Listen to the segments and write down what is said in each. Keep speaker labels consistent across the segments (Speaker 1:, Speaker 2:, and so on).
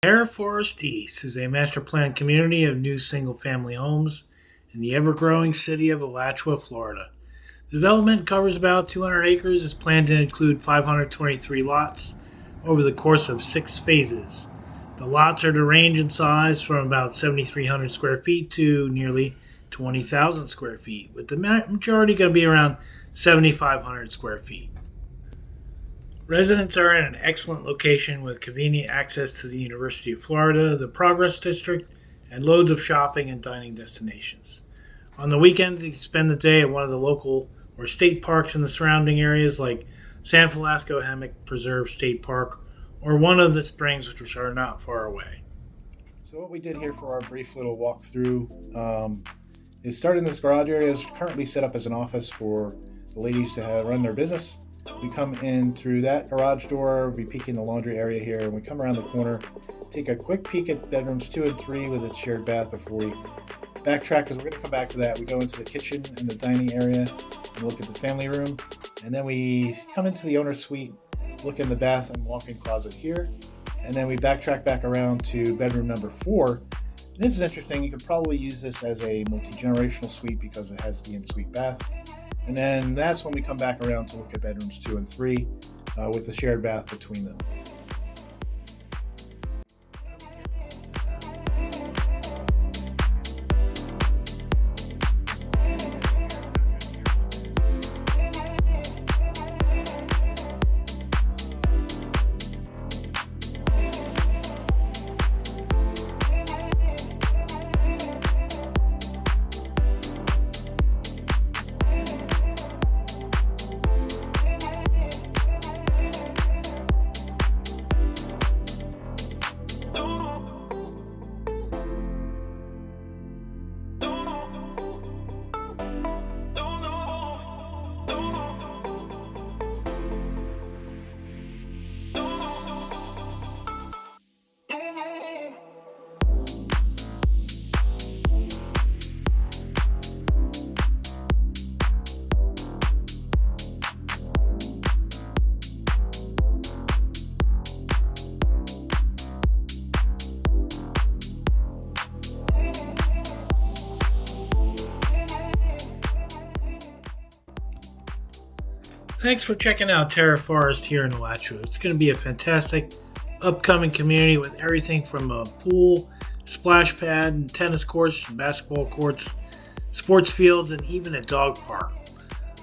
Speaker 1: Terra Forest East is a master planned community of new single family homes in the ever growing city of Alachua, Florida. The development covers about 200 acres, is planned to include 523 lots over the course of 6 phases. The lots are to range in size from about 7,300 square feet to nearly 20,000 square feet, with the majority going to be around 7,500 square feet. Residents are in an excellent location with convenient access to the University of Florida, the Progress District, and loads of shopping and dining destinations. On the weekends, you can spend the day at one of the local or state parks in the surrounding areas like San Felasco Hammock Preserve State Park or one of the springs which are not far away.
Speaker 2: So what we did here for our brief little walkthrough is start in this garage area. Is currently set up as an office for the ladies to run their business. We come in through that garage door, we peek in the laundry area here, and we come around the corner, take a quick peek at bedrooms 2 and 3 with a shared bath before we backtrack, because we're going to come back to that. We go into the kitchen and the dining area and look at the family room, and then we come into the owner's suite, look in the bath and walk-in closet here, and then we backtrack back around to bedroom number 4. This is interesting. You could probably use this as a multi-generational suite because it has the in-suite bath. And then that's when we come back around to look at bedrooms 2 and 3 with the shared bath between them.
Speaker 1: Thanks for checking out Terra Forest here in Alachua. It's going to be a fantastic upcoming community with everything from a pool, splash pad, and tennis courts, and basketball courts, sports fields, and even a dog park.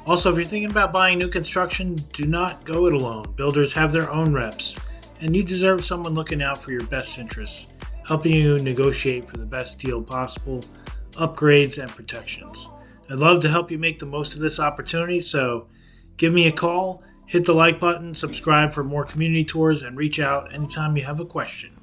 Speaker 1: Also, if you're thinking about buying new construction, do not go it alone. Builders have their own reps, and you deserve someone looking out for your best interests, helping you negotiate for the best deal possible, upgrades, and protections. I'd love to help you make the most of this opportunity, so give me a call, hit the like button, subscribe for more community tours, and reach out anytime you have a question.